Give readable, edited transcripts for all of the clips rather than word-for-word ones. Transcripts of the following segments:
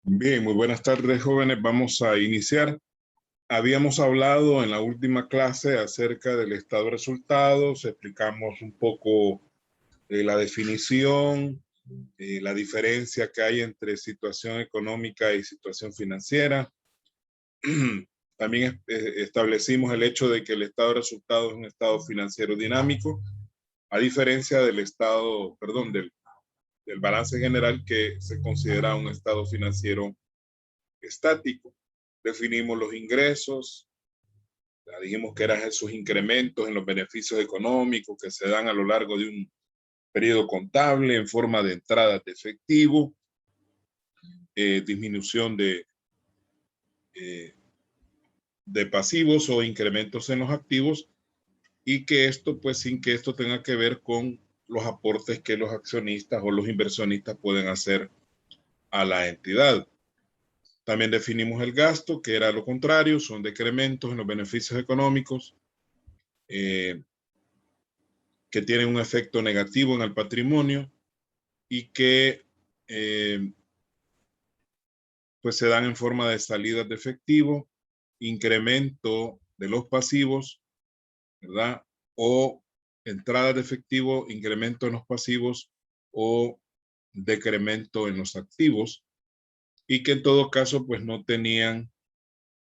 Bien, muy buenas tardes, jóvenes. Vamos a iniciar. Habíamos hablado en la última clase acerca del estado de resultados, explicamos un poco la definición, la diferencia que hay entre situación económica y situación financiera. También establecimos el hecho de que el estado de resultados es un estado financiero dinámico, a diferencia del estado, perdón, del balance general que se considera un estado financiero estático. Definimos los ingresos, ya dijimos que eran esos incrementos en los beneficios económicos que se dan a lo largo de un periodo contable en forma de entradas de efectivo, disminución de pasivos o incrementos en los activos, y que esto, pues sin que esto tenga que ver con los aportes que los accionistas o los inversionistas pueden hacer a la entidad. También definimos el gasto, que era lo contrario, son decrementos en los beneficios económicos que tienen un efecto negativo en el patrimonio y que pues se dan en forma de salidas de efectivo, incremento de los pasivos, ¿verdad? O entradas de efectivo, incremento en los pasivos o decremento en los activos, y que en todo caso pues no tenían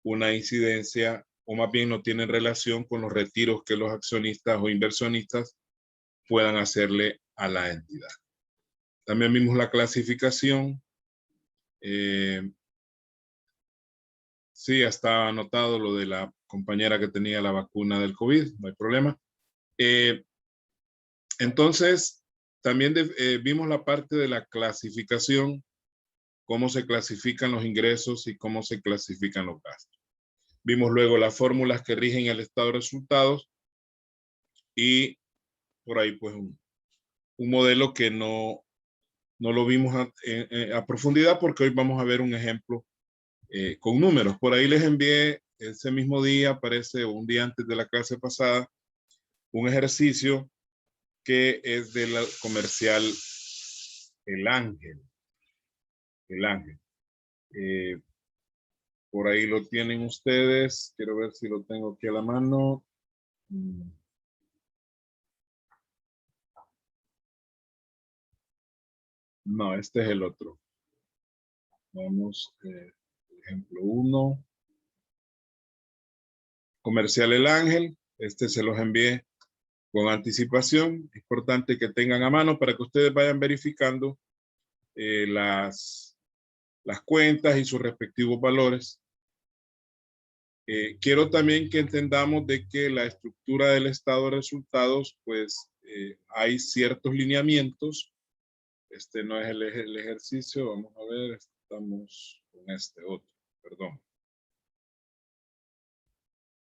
una incidencia, o más bien no tienen relación con los retiros que los accionistas o inversionistas puedan hacerle a la entidad. También vimos la clasificación. Sí, ya está anotado lo de la compañera que tenía la vacuna del COVID, no hay problema. Entonces, también vimos la parte de la clasificación, cómo se clasifican los ingresos y cómo se clasifican los gastos. Vimos luego las fórmulas que rigen el estado de resultados y por ahí pues un modelo que no lo vimos a profundidad, porque hoy vamos a ver un ejemplo con números. Por ahí les envié ese mismo día, parece un día antes de la clase pasada, un ejercicio que es de la comercial El Ángel. El Ángel. Por ahí lo tienen ustedes. Quiero ver si lo tengo aquí a la mano. No, este es el otro. Vamos, ejemplo 1. Comercial El Ángel. Este se los envié con anticipación. Es importante que tengan a mano para que ustedes vayan verificando las cuentas y sus respectivos valores. Quiero también que entendamos de que la estructura del estado de resultados, pues hay ciertos lineamientos. Este no es el ejercicio. Vamos a ver, estamos con este otro, perdón.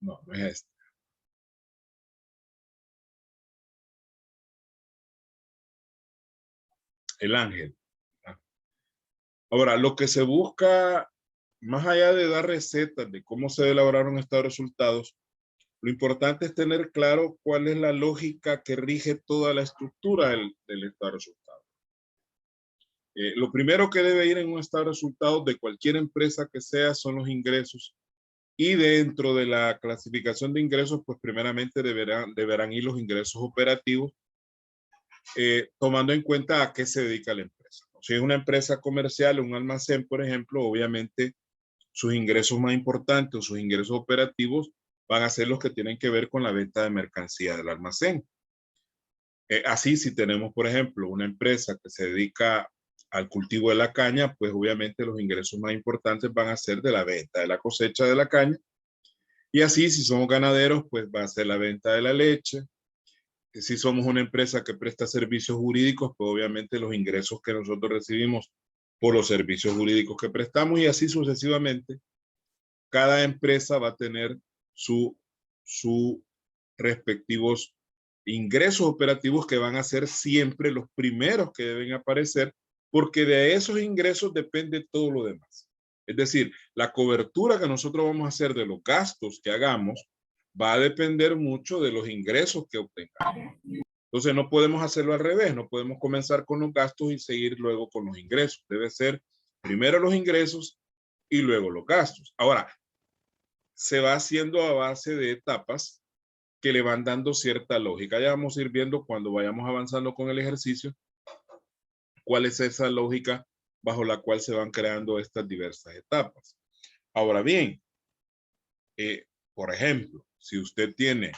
No, no es este. El Ángel. Ahora, lo que se busca, más allá de dar recetas de cómo se debe elaborar un estado de resultados, lo importante es tener claro cuál es la lógica que rige toda la estructura del estado de resultados. Lo primero que debe ir en un estado de resultados de cualquier empresa que sea son los ingresos, y dentro de la clasificación de ingresos, pues primeramente deberán ir los ingresos operativos, tomando en cuenta a qué se dedica la empresa. Si es una empresa comercial, un almacén, por ejemplo, obviamente sus ingresos más importantes o sus ingresos operativos van a ser los que tienen que ver con la venta de mercancía del almacén. Así, si tenemos, por ejemplo, una empresa que se dedica al cultivo de la caña, pues obviamente los ingresos más importantes van a ser de la venta de la cosecha de la caña. Y así, si somos ganaderos, pues va a ser la venta de la leche. Si somos una empresa que presta servicios jurídicos, pues obviamente los ingresos que nosotros recibimos por los servicios jurídicos que prestamos, y así sucesivamente. Cada empresa va a tener sus respectivos ingresos operativos, que van a ser siempre los primeros que deben aparecer, porque de esos ingresos depende todo lo demás. Es decir, la cobertura que nosotros vamos a hacer de los gastos que hagamos va a depender mucho de los ingresos que obtengamos. Entonces no podemos hacerlo al revés, no podemos comenzar con los gastos y seguir luego con los ingresos. Debe ser Primero los ingresos y luego los gastos. Ahora, se va haciendo a base de etapas que le van dando cierta lógica. Ya vamos a ir viendo cuando vayamos avanzando con el ejercicio cuál es esa lógica bajo la cual se van creando estas diversas etapas. Ahora bien, por ejemplo, si usted tiene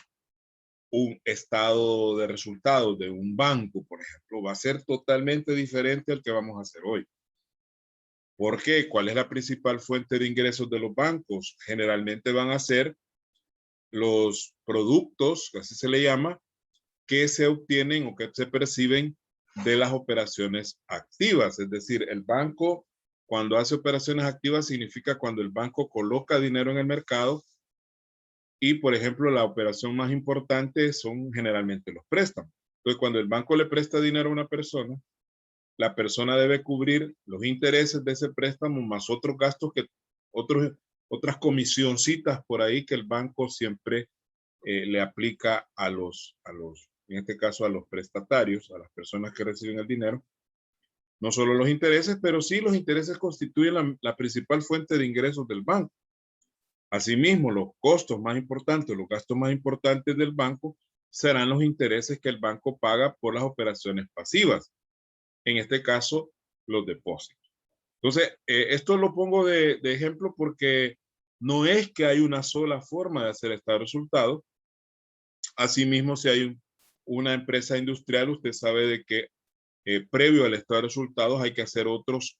un estado de resultados de un banco, por ejemplo, va a ser totalmente diferente al que vamos a hacer hoy. ¿Por qué? ¿Cuál es la principal fuente de ingresos de los bancos? Generalmente van a ser los productos, así se le llama, que se obtienen o que se perciben de las operaciones activas. Es decir, el banco, cuando hace operaciones activas, significa cuando el banco coloca dinero en el mercado y, por ejemplo, la operación más importante son generalmente los préstamos. Entonces, cuando el banco le presta dinero a una persona, la persona debe cubrir los intereses de ese préstamo más otros gastos otras comisioncitas por ahí que el banco siempre le aplica en este caso a los prestatarios, a las personas que reciben el dinero. No solo los intereses, pero sí los intereses constituyen la principal fuente de ingresos del banco. Asimismo, los costos más importantes, los gastos más importantes del banco serán los intereses que el banco paga por las operaciones pasivas. En este caso, los depósitos. Entonces, esto lo pongo de ejemplo porque no es que hay una sola forma de hacer este resultado. Asimismo, si hay una empresa industrial, usted sabe de que previo al estado de resultados hay que hacer otros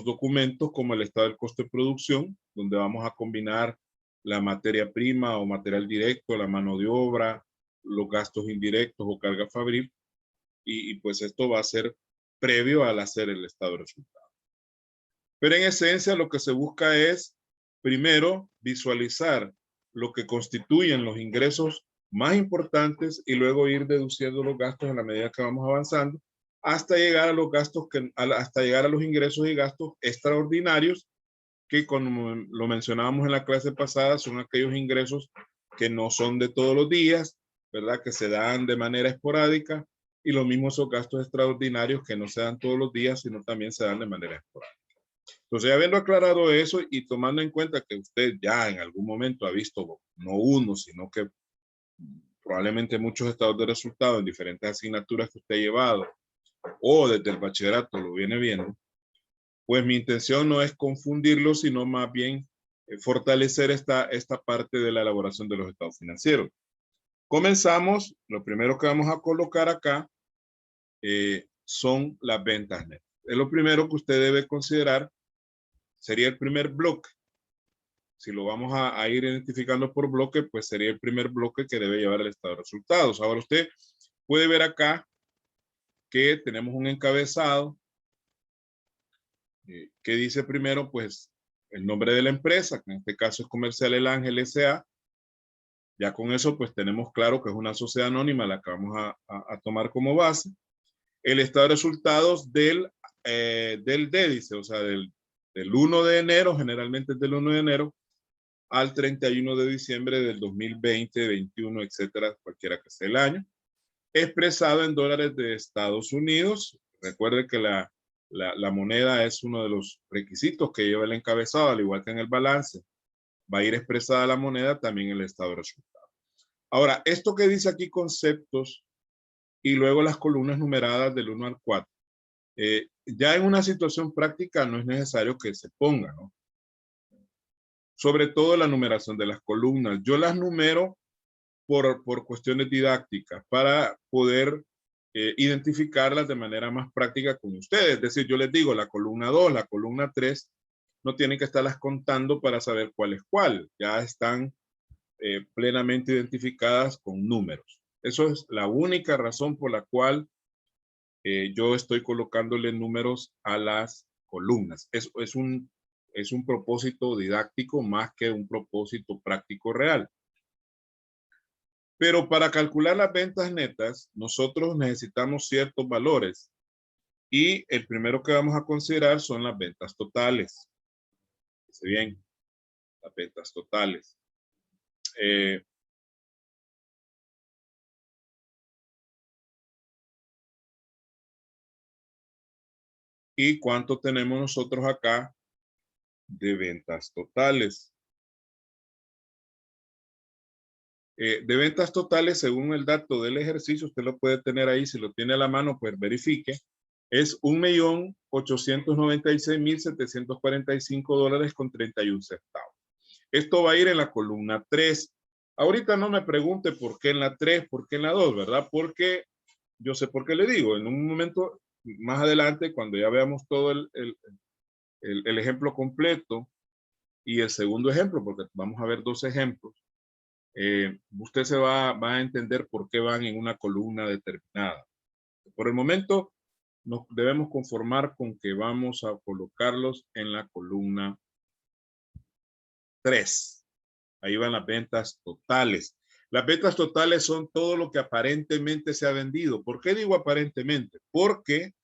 documentos como el estado del costo de producción, donde vamos a combinar la materia prima o material directo, la mano de obra, los gastos indirectos o carga fabril, y pues esto va a ser previo al hacer el estado de resultados. Pero en esencia lo que se busca es, primero, visualizar lo que constituyen los ingresos más importantes y luego ir deduciendo los gastos a la medida que vamos avanzando hasta llegar a los gastos hasta llegar a los ingresos y gastos extraordinarios que, como lo mencionábamos en la clase pasada, son aquellos ingresos que no son de todos los días, ¿verdad? Que se dan de manera esporádica, y lo mismo son gastos extraordinarios que no se dan todos los días, sino también se dan de manera esporádica. Entonces, habiendo aclarado eso y tomando en cuenta que usted ya en algún momento ha visto no uno, sino que probablemente muchos estados de resultados en diferentes asignaturas que usted ha llevado o desde el bachillerato lo viene viendo, pues mi intención no es confundirlo, sino más bien fortalecer esta parte de la elaboración de los estados financieros. Comenzamos, lo primero que vamos a colocar acá son las ventas netas. Es lo primero que usted debe considerar, sería el primer bloque. Si lo vamos a ir identificando por bloque, pues sería el primer bloque que debe llevar el estado de resultados. Ahora usted puede ver acá que tenemos un encabezado que dice primero, pues, el nombre de la empresa, que en este caso es Comercial El Ángel S.A. Ya con eso, pues, tenemos claro que es una sociedad anónima la que vamos a tomar como base. El estado de resultados del dédice, o sea, del 1 de enero, generalmente es del 1 de enero, al 31 de diciembre del 2020, 21, etcétera, cualquiera que sea el año, expresado en dólares de Estados Unidos. Recuerde que la moneda es uno de los requisitos que lleva el encabezado, al igual que en el balance. Va a ir expresada la moneda también en el estado de resultados. Ahora, esto que dice aquí conceptos y luego las columnas numeradas del 1 al 4, ya en una situación práctica no es necesario que se ponga, ¿no? Sobre todo la numeración de las columnas. Yo las numero por cuestiones didácticas para poder identificarlas de manera más práctica con ustedes. Es decir, yo les digo la columna 2, la columna 3, no tienen que estarlas contando para saber cuál es cuál. Ya están plenamente identificadas con números. Eso es la única razón por la cual yo estoy colocándole números a las columnas. Es un propósito didáctico más que un propósito práctico real. Pero para calcular las ventas netas, nosotros necesitamos ciertos valores. Y el primero que vamos a considerar son las ventas totales. Dice bien, las ventas totales. y cuánto tenemos nosotros acá de ventas totales. De ventas totales, según el dato del ejercicio, usted lo puede tener ahí, si lo tiene a la mano, pues verifique, es $1.896.745.31. Esto va a ir en la columna 3. Ahorita no me pregunte por qué en la 3, por qué en la 2, ¿verdad? Porque yo sé por qué le digo. En un momento más adelante, cuando ya veamos todo el ejemplo completo y el segundo ejemplo, porque vamos a ver dos ejemplos, usted se va a entender por qué van en una columna determinada. Por el momento, nos debemos conformar con que vamos a colocarlos en la columna 3. Ahí van las ventas totales. Las ventas totales son todo lo que aparentemente se ha vendido. ¿Por qué digo aparentemente? Porque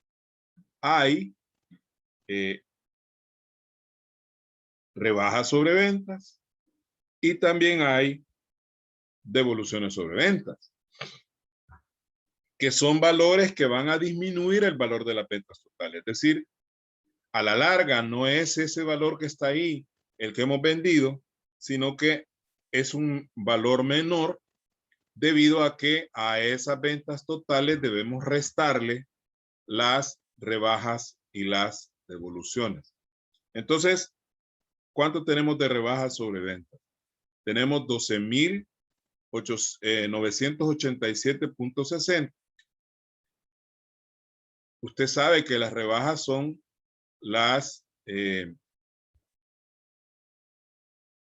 hay rebajas sobre ventas y también hay devoluciones sobre ventas, que son valores que van a disminuir el valor de las ventas totales. Es decir, a la larga no es ese valor que está ahí el que hemos vendido, sino que es un valor menor debido a que a esas ventas totales debemos restarle las rebajas y las devoluciones. Entonces, ¿cuánto tenemos de rebajas sobre ventas? Tenemos 12.987.60. Usted sabe que las rebajas son las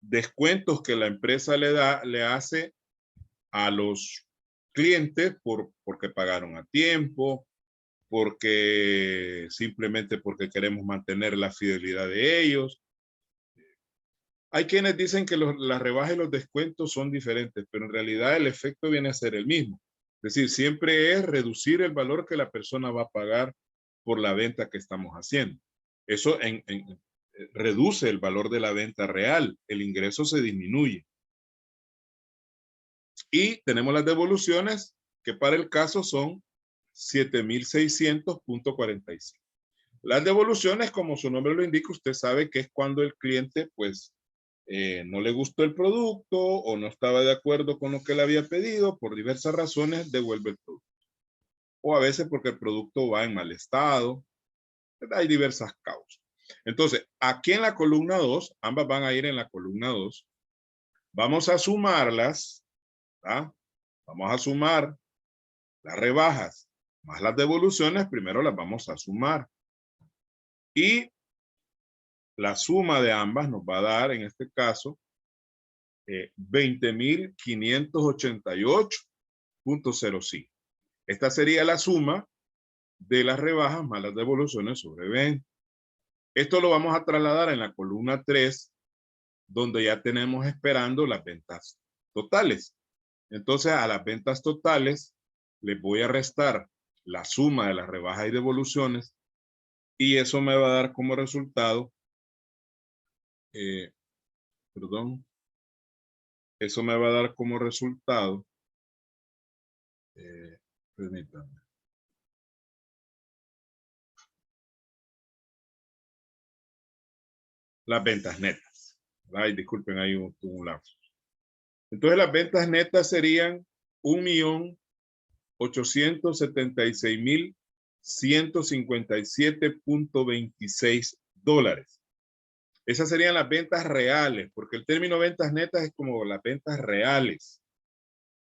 descuentos que la empresa le hace a los clientes porque pagaron a tiempo, simplemente porque queremos mantener la fidelidad de ellos. Hay quienes dicen que las rebajas y los descuentos son diferentes, pero en realidad el efecto viene a ser el mismo. Es decir, siempre es reducir el valor que la persona va a pagar por la venta que estamos haciendo. Eso reduce el valor de la venta real, el ingreso se disminuye. Y tenemos las devoluciones, que para el caso son 7.600.45. Las devoluciones, como su nombre lo indica, usted sabe que es cuando el cliente, pues, no le gustó el producto o no estaba de acuerdo con lo que le había pedido, por diversas razones, devuelve el producto. O a veces porque el producto va en mal estado. Hay diversas causas. Entonces, aquí en la columna 2, ambas van a ir en la columna 2, vamos a sumarlas, ¿verdad? Vamos a sumar las rebajas más las devoluciones, primero las vamos a sumar. Y la suma de ambas nos va a dar, en este caso, 20.588.05. Esta sería la suma de las rebajas más las devoluciones sobre venta. Esto lo vamos a trasladar en la columna 3, donde ya tenemos esperando las ventas totales. Entonces, a las ventas totales les voy a restar la suma de las rebajas y devoluciones y eso me va a dar como resultado, eso me va a dar como resultado, permítanme. Las ventas netas. Ay, disculpen, hay un lapso. Entonces las ventas netas serían $1.876.157.26. Esas serían las ventas reales, porque el término ventas netas es como las ventas reales,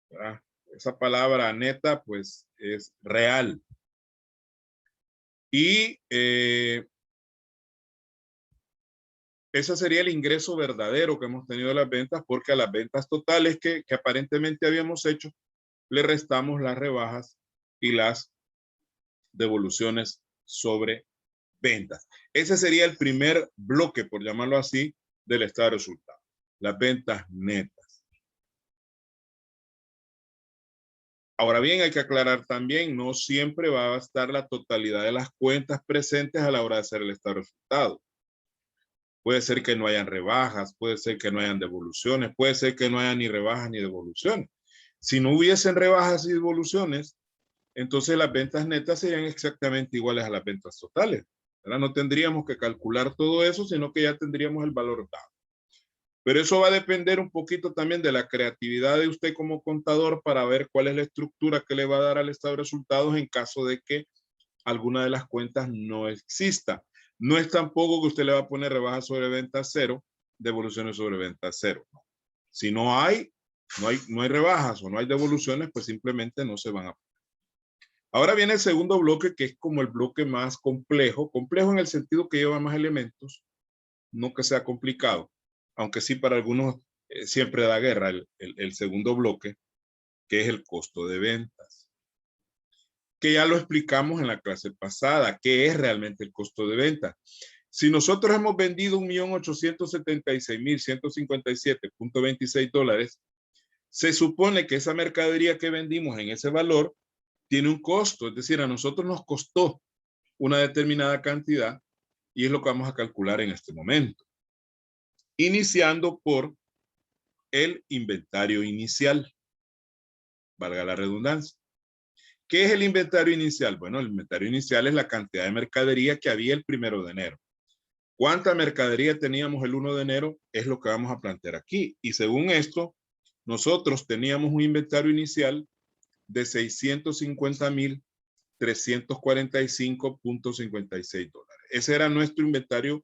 ¿verdad? Esa palabra neta, pues, es real. Y ese sería el ingreso verdadero que hemos tenido de las ventas, porque a las ventas totales que aparentemente habíamos hecho, le restamos las rebajas y las devoluciones sobre ventas. Ese sería el primer bloque, por llamarlo así, del estado de resultados. Las ventas netas. Ahora bien, hay que aclarar también, no siempre va a estar la totalidad de las cuentas presentes a la hora de hacer el estado de resultados. Puede ser que no hayan rebajas, puede ser que no hayan devoluciones, puede ser que no haya ni rebajas ni devoluciones. Si no hubiesen rebajas y devoluciones, entonces las ventas netas serían exactamente iguales a las ventas totales. ¿verdad? No tendríamos que calcular todo eso, sino que ya tendríamos el valor dado. Pero eso va a depender un poquito también de la creatividad de usted como contador para ver cuál es la estructura que le va a dar al estado de resultados en caso de que alguna de las cuentas no exista. No es tampoco que usted le va a poner rebajas sobre venta cero, devoluciones sobre venta cero. Si no hay rebajas o no hay devoluciones, pues simplemente no se van a poner. Ahora viene el segundo bloque, que es como el bloque más complejo. Complejo en el sentido que lleva más elementos, no que sea complicado, aunque sí para algunos siempre da guerra el segundo bloque, que es el costo de ventas. Que ya lo explicamos en la clase pasada, qué es realmente el costo de venta. Si nosotros hemos vendido $1.876.157.26, se supone que esa mercadería que vendimos en ese valor tiene un costo, es decir, a nosotros nos costó una determinada cantidad y es lo que vamos a calcular en este momento. Iniciando por el inventario inicial, valga la redundancia. ¿Qué es el inventario inicial? Bueno, el inventario inicial es la cantidad de mercadería que había el 1 de enero. ¿Cuánta mercadería teníamos el 1 de enero? Es lo que vamos a plantear aquí. Y según esto, nosotros teníamos un inventario inicial de $650,345.56. Ese era nuestro inventario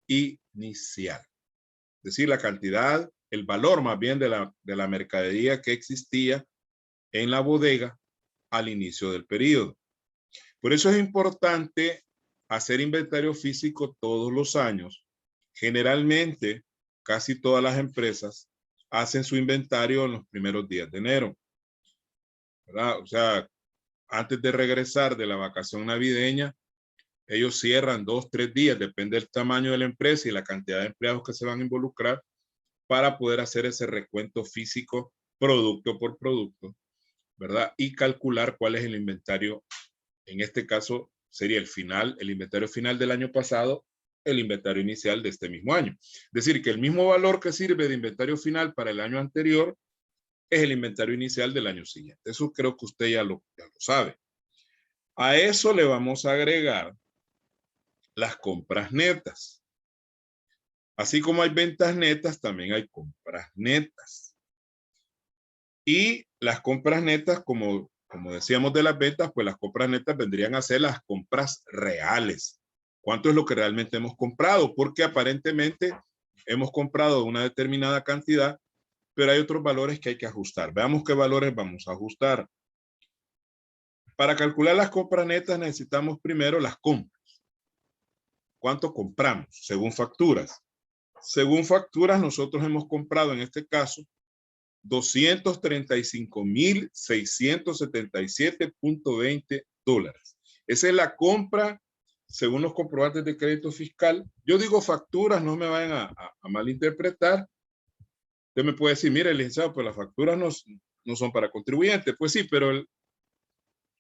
inicial. Es decir, la cantidad, el valor más bien de la mercadería que existía en la bodega al inicio del periodo. Por eso es importante hacer inventario físico todos los años. Generalmente, casi todas las empresas hacen su inventario en los primeros días de enero, ¿verdad? O sea, antes de regresar de la vacación navideña, ellos cierran 2, 3 días, depende del tamaño de la empresa y la cantidad de empleados que se van a involucrar para poder hacer ese recuento físico producto por producto, ¿verdad? Y calcular cuál es el inventario. En este caso sería el inventario final del año pasado, el inventario inicial de este mismo año. Es decir, que el mismo valor que sirve de inventario final para el año anterior es el inventario inicial del año siguiente. Eso creo que usted ya lo sabe. A eso le vamos a agregar las compras netas. Así como hay ventas netas, también hay compras netas. Y las compras netas, como decíamos de las ventas, pues las compras netas vendrían a ser las compras reales. ¿Cuánto es lo que realmente hemos comprado? Porque aparentemente hemos comprado una determinada cantidad, pero hay otros valores que hay que ajustar. Veamos qué valores vamos a ajustar. Para calcular las compras netas necesitamos primero las compras. ¿Cuánto compramos? Según facturas. Según facturas, nosotros hemos comprado en este caso $235,677.20. Esa es la compra según los comprobantes de crédito fiscal. Yo digo facturas, no me vayan a malinterpretar. Usted me puede decir, mire, licenciado, pues las facturas no son para contribuyentes. Pues sí, pero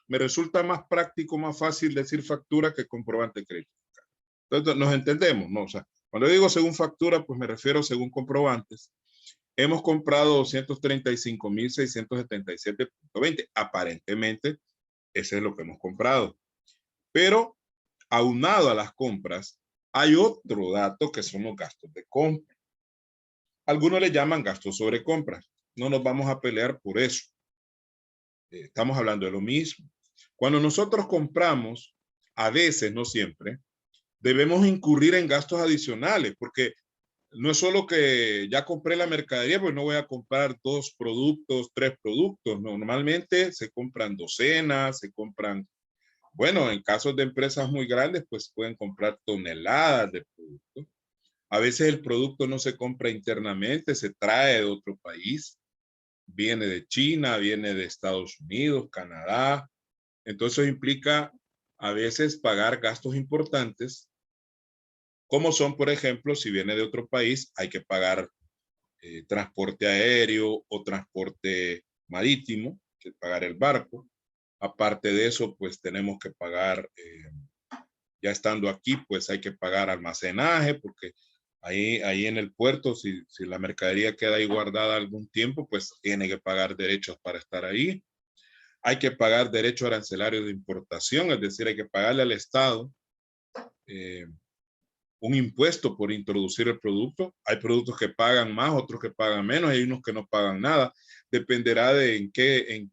me resulta más práctico, más fácil decir factura que comprobante de crédito fiscal. Entonces, nos entendemos, ¿no? O sea, cuando yo digo según factura, pues me refiero según comprobantes. Hemos comprado $235,677.20. Aparentemente, ese es lo que hemos comprado. Pero, aunado a las compras, hay otro dato que son los gastos de compra. Algunos le llaman gastos sobre compras. No nos vamos a pelear por eso. Estamos hablando de lo mismo. Cuando nosotros compramos, a veces, no siempre, debemos incurrir en gastos adicionales, porque no es solo que ya compré la mercadería, pues no voy a comprar 2 productos, 3 productos. No, normalmente se compran docenas, se compran, bueno, en casos de empresas muy grandes, pues pueden comprar toneladas de productos. A veces el producto no se compra internamente, se trae de otro país. Viene de China, viene de Estados Unidos, Canadá. Entonces eso implica a veces pagar gastos importantes, como son, por ejemplo, si viene de otro país, hay que pagar transporte aéreo o transporte marítimo, que pagar el barco. Aparte de eso, pues tenemos que pagar, ya estando aquí, pues hay que pagar almacenaje, porque ahí en el puerto, si la mercadería queda ahí guardada algún tiempo, pues tiene que pagar derechos para estar ahí. Hay que pagar derecho arancelario de importación, es decir, hay que pagarle al Estado un impuesto por introducir el producto. Hay productos que pagan más, otros que pagan menos, hay unos que no pagan nada. Dependerá de en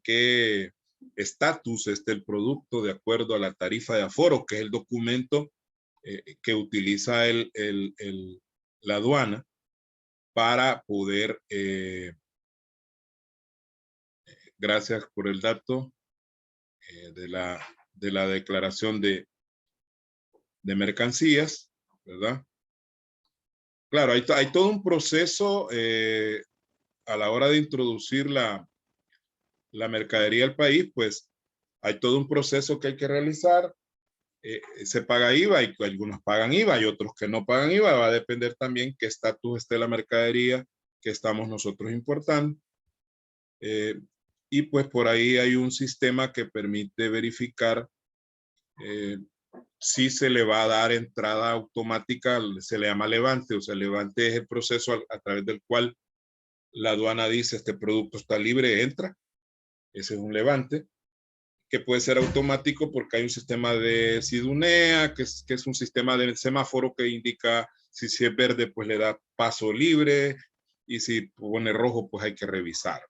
qué estatus esté el producto de acuerdo a la tarifa de aforo, que es el documento que utiliza la aduana para poder, gracias por el dato de la declaración de mercancías, ¿verdad? Claro, hay todo un proceso a la hora de introducir la mercadería al país, pues hay todo un proceso que hay que realizar. Se paga IVA y algunos pagan IVA y otros que no pagan IVA. Va a depender también qué estatus esté la mercadería que estamos nosotros importando. Y pues por ahí hay un sistema que permite verificar si se le va a dar entrada automática, se le llama levante. O sea, el levante es el proceso a través del cual la aduana dice este producto está libre, entra. Ese es un levante, que puede ser automático porque hay un sistema de SIDUNEA, que es un sistema de semáforo que indica si es verde, pues le da paso libre, y si pone rojo, pues hay que revisar.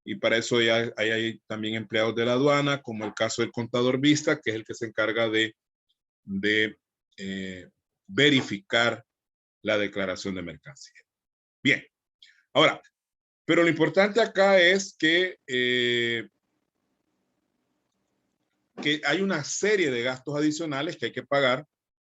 Y para eso ya hay también empleados de la aduana, como el caso del contador vista, que es el que se encarga de verificar la declaración de mercancía. Bien, ahora, pero lo importante acá es que hay una serie de gastos adicionales que hay que pagar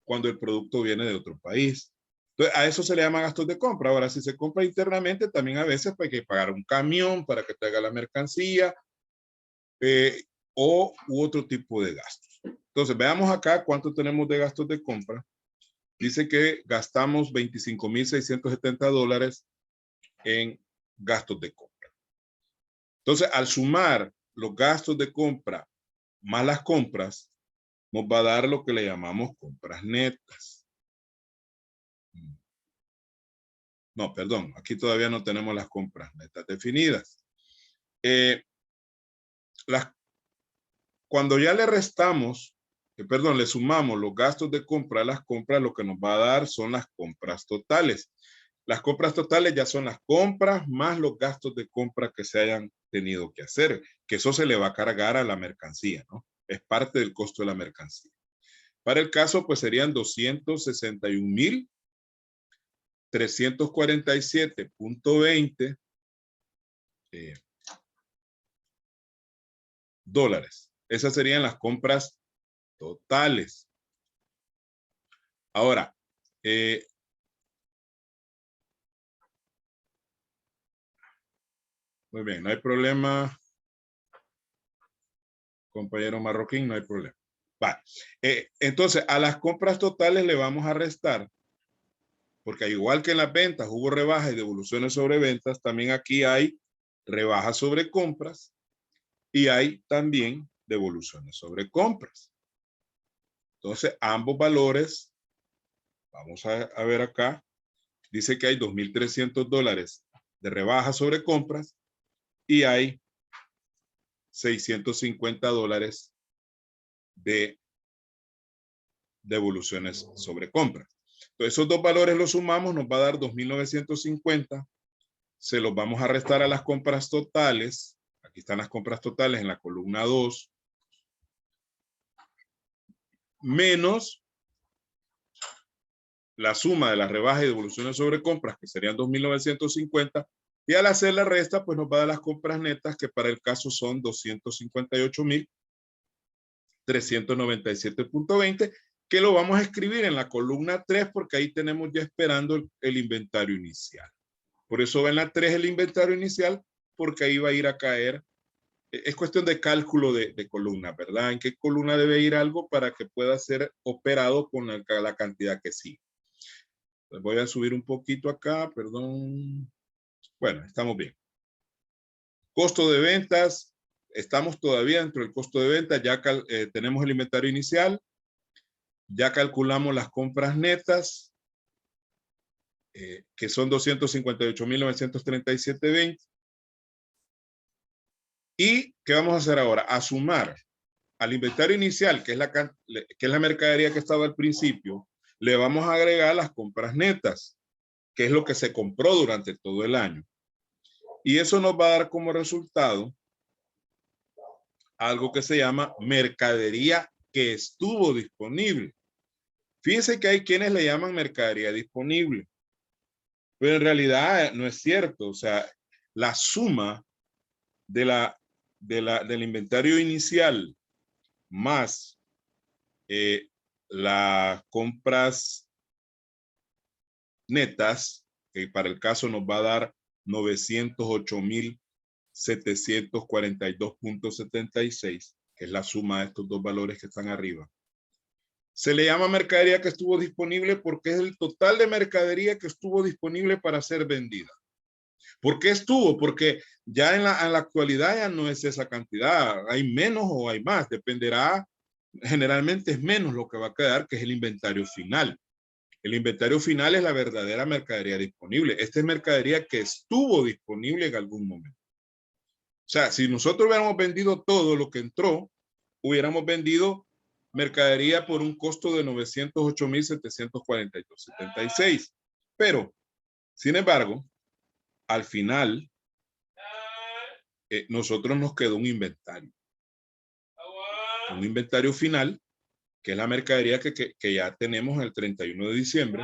cuando el producto viene de otro país. Entonces, a eso se le llama gastos de compra. Ahora, si se compra internamente, también a veces pues, hay que pagar un camión para que traiga la mercancía u otro tipo de gastos. Entonces, veamos acá cuánto tenemos de gastos de compra. Dice que gastamos $25,670 en gastos de compra. Entonces, al sumar los gastos de compra más las compras, nos va a dar lo que le llamamos compras netas. No, perdón, aquí todavía no tenemos las compras netas definidas. Cuando ya le restamos, le sumamos los gastos de compra a las compras, lo que nos va a dar son las compras totales. Las compras totales ya son las compras más los gastos de compra que se hayan tenido que hacer, que eso se le va a cargar a la mercancía, ¿no? Es parte del costo de la mercancía. Para el caso, pues serían $261,347.20 dólares. Esas serían las compras totales. Ahora, muy bien, no hay problema. Compañero Marroquín, no hay problema. Vale. Entonces, a las compras totales le vamos a restar, porque igual que en las ventas hubo rebajas y devoluciones sobre ventas, también aquí hay rebajas sobre compras y hay también devoluciones sobre compras. Entonces, ambos valores, vamos a ver acá, dice que hay $2,300 de rebajas sobre compras y hay $650 de devoluciones sobre compras. Entonces, esos dos valores los sumamos, nos va a dar 2,950. Se los vamos a restar a las compras totales. Aquí están las compras totales en la columna 2. Menos la suma de las rebajas y devoluciones sobre compras, que serían 2,950. Y al hacer la resta, pues nos va a dar las compras netas, que para el caso son 258,397.20, que lo vamos a escribir en la columna 3 porque ahí tenemos ya esperando el inventario inicial. Por eso va en la 3 el inventario inicial, porque ahí va a ir a caer. Es cuestión de cálculo de columna, ¿verdad? En qué columna debe ir algo para que pueda ser operado con la cantidad que sigue. Les voy a subir un poquito acá, perdón. Bueno, estamos bien. Costo de ventas. Estamos todavía dentro del costo de ventas. Ya tenemos el inventario inicial. Ya calculamos las compras netas, que son 258,937.20. ¿Y qué vamos a hacer ahora? A sumar al inventario inicial, que es la mercadería que estaba al principio, le vamos a agregar las compras netas, que es lo que se compró durante todo el año. Y eso nos va a dar como resultado algo que se llama mercadería que estuvo disponible. Fíjense que hay quienes le llaman mercadería disponible, pero en realidad no es cierto. O sea, la suma del inventario inicial más las compras netas, que para el caso nos va a dar 908,742.76, que es la suma de estos dos valores que están arriba. Se le llama mercadería que estuvo disponible porque es el total de mercadería que estuvo disponible para ser vendida. ¿Por qué estuvo? Porque ya en la actualidad ya no es esa cantidad, hay menos o hay más, dependerá, generalmente es menos lo que va a quedar, que es el inventario final. El inventario final es la verdadera mercadería disponible. Esta es mercadería que estuvo disponible en algún momento. O sea, si nosotros hubiéramos vendido todo lo que entró, hubiéramos vendido mercadería por un costo de 908,742.76. Pero, sin embargo, al final, nosotros nos quedó un inventario. Un inventario final, que es la mercadería que ya tenemos el 31 de diciembre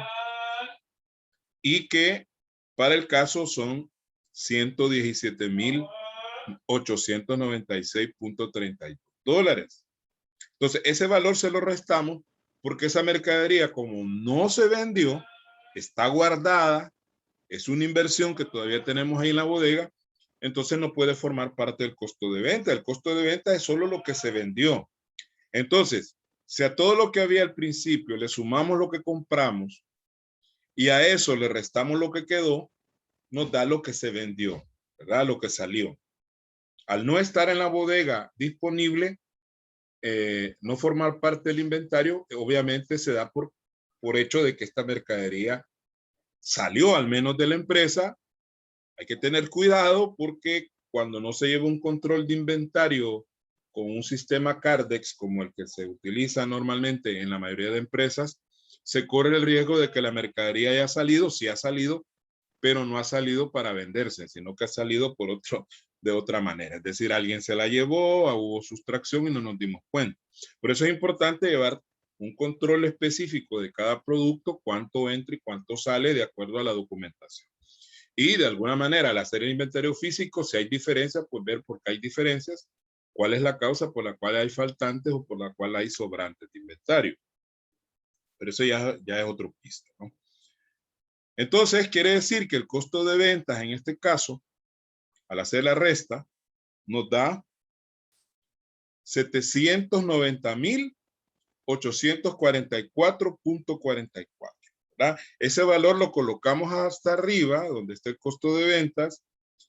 y que para el caso son 117,896.32 dólares. Entonces, ese valor se lo restamos porque esa mercadería, como no se vendió, está guardada, es una inversión que todavía tenemos ahí en la bodega, entonces no puede formar parte del costo de venta. El costo de venta es solo lo que se vendió. Entonces, si a todo lo que había al principio le sumamos lo que compramos y a eso le restamos lo que quedó, nos da lo que se vendió, ¿verdad? Lo que salió. Al no estar en la bodega disponible, no formar parte del inventario, obviamente se da por hecho de que esta mercadería salió al menos de la empresa. Hay que tener cuidado porque cuando no se lleva un control de inventario con un sistema Cardex como el que se utiliza normalmente en la mayoría de empresas, se corre el riesgo de que la mercadería haya salido, sí ha salido, pero no ha salido para venderse, sino que ha salido de otra manera. Es decir, alguien se la llevó, hubo sustracción y no nos dimos cuenta. Por eso es importante llevar un control específico de cada producto, cuánto entra y cuánto sale de acuerdo a la documentación. Y de alguna manera, al hacer el inventario físico, si hay diferencias, pues ver por qué hay diferencias, cuál es la causa por la cual hay faltantes o por la cual hay sobrantes de inventario. Pero eso ya es otro pista, ¿no? Entonces, quiere decir que el costo de ventas, en este caso, al hacer la resta, nos da 790,844.44. Ese valor lo colocamos hasta arriba, donde está el costo de ventas,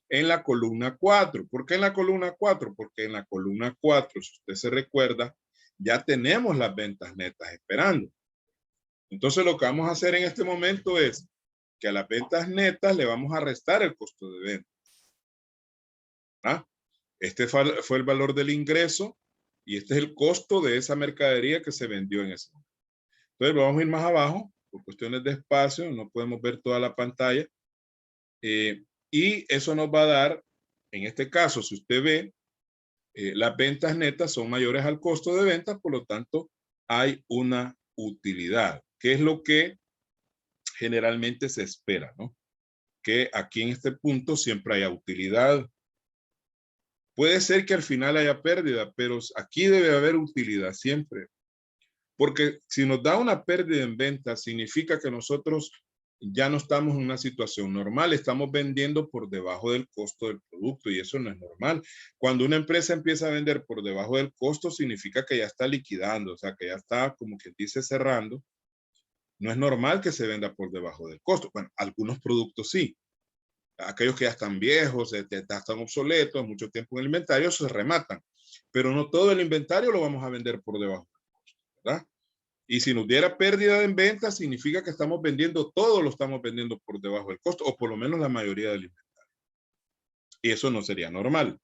en la columna 4. ¿Por qué en la columna 4? Porque en la columna 4, si usted se recuerda, ya tenemos las ventas netas esperando. Entonces lo que vamos a hacer en este momento es que a las ventas netas le vamos a restar el costo de venta. ¿Ah? Este fue el valor del ingreso y este es el costo de esa mercadería que se vendió en ese momento. Entonces vamos a ir más abajo, por cuestiones de espacio, no podemos ver toda la pantalla. Y eso nos va a dar, en este caso, si usted ve, las ventas netas son mayores al costo de ventas, por lo tanto, hay una utilidad, que es lo que generalmente se espera, ¿no? Que aquí en este punto siempre haya utilidad. Puede ser que al final haya pérdida, pero aquí debe haber utilidad siempre. Porque si nos da una pérdida en ventas, significa que nosotros ya no estamos en una situación normal, estamos vendiendo por debajo del costo del producto y eso no es normal. Cuando una empresa empieza a vender por debajo del costo, significa que ya está liquidando, o sea, que ya está, como quien dice, cerrando. No es normal que se venda por debajo del costo. Bueno, algunos productos sí. Aquellos que ya están viejos, ya están obsoletos, mucho tiempo en el inventario, se rematan. Pero no todo el inventario lo vamos a vender por debajo del costo, ¿verdad? Y si nos diera pérdida en ventas, significa que estamos vendiendo, todo lo estamos vendiendo por debajo del costo, o por lo menos la mayoría del inventario. Y eso no sería normal.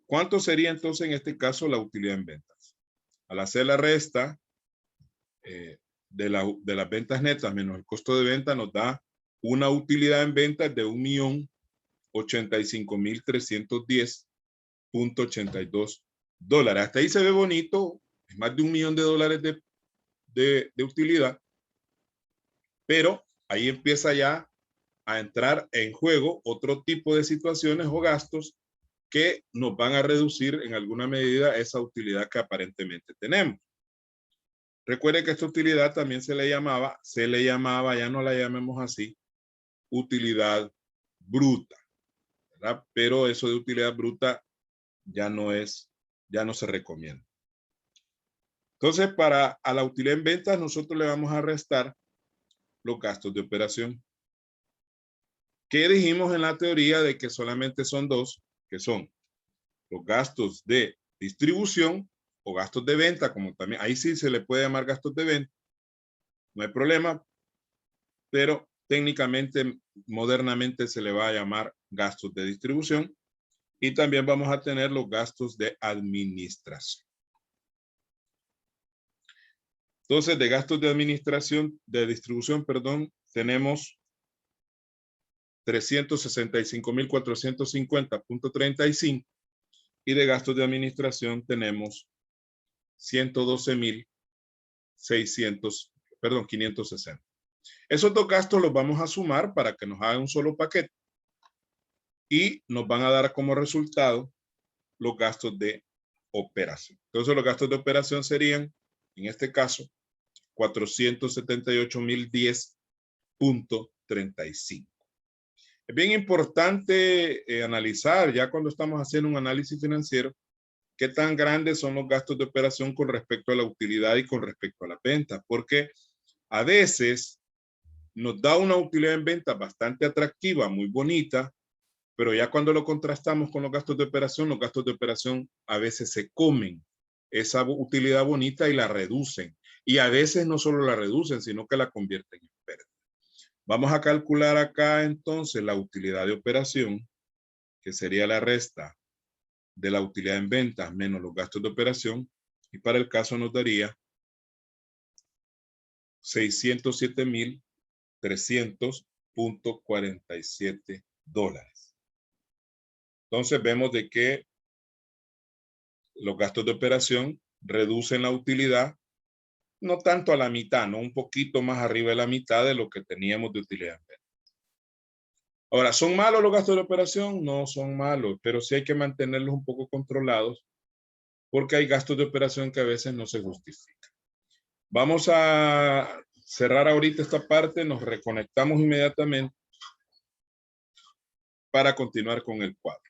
¿Cuánto sería entonces en este caso la utilidad en ventas? Al hacer la resta de las ventas netas menos el costo de venta, nos da una utilidad en ventas de 1.085.310.82 dólares. Hasta ahí se ve bonito, es más de $1 millón de utilidad, pero ahí empieza ya a entrar en juego otro tipo de situaciones o gastos que nos van a reducir en alguna medida esa utilidad que aparentemente tenemos. Recuerde que esta utilidad también se le llamaba, ya no la llamemos así, utilidad bruta, ¿verdad? Pero eso de utilidad bruta ya no se recomienda. Entonces, a la utilidad en ventas, nosotros le vamos a restar los gastos de operación. ¿Qué dijimos en la teoría de que solamente son dos? Que son los gastos de distribución o gastos de venta, como también, ahí sí se le puede llamar gastos de venta, no hay problema, pero técnicamente, modernamente se le va a llamar gastos de distribución, y también vamos a tener los gastos de administración. Entonces, de gastos de administración, de distribución, perdón, tenemos 365.450.35 y de gastos de administración tenemos 560. Esos dos gastos los vamos a sumar para que nos haga un solo paquete y nos van a dar como resultado los gastos de operación. Entonces, los gastos de operación serían, en este caso, 478.010.35. Es bien importante analizar, ya cuando estamos haciendo un análisis financiero, qué tan grandes son los gastos de operación con respecto a la utilidad y con respecto a la venta, porque a veces nos da una utilidad en venta bastante atractiva, muy bonita, pero ya cuando lo contrastamos con los gastos de operación a veces se comen esa utilidad bonita y la reducen. Y a veces no solo la reducen, sino que la convierten en pérdida. Vamos a calcular acá entonces la utilidad de operación, que sería la resta de la utilidad en ventas menos los gastos de operación, y para el caso nos daría 607.300.47 dólares. Entonces vemos de que los gastos de operación reducen la utilidad, no tanto a la mitad, no un poquito más arriba de la mitad de lo que teníamos de utilidad en ventas. Ahora, ¿son malos los gastos de operación? No son malos, pero sí hay que mantenerlos un poco controlados porque hay gastos de operación que a veces no se justifican. Vamos a cerrar ahorita esta parte, nos reconectamos inmediatamente para continuar con el cuadro.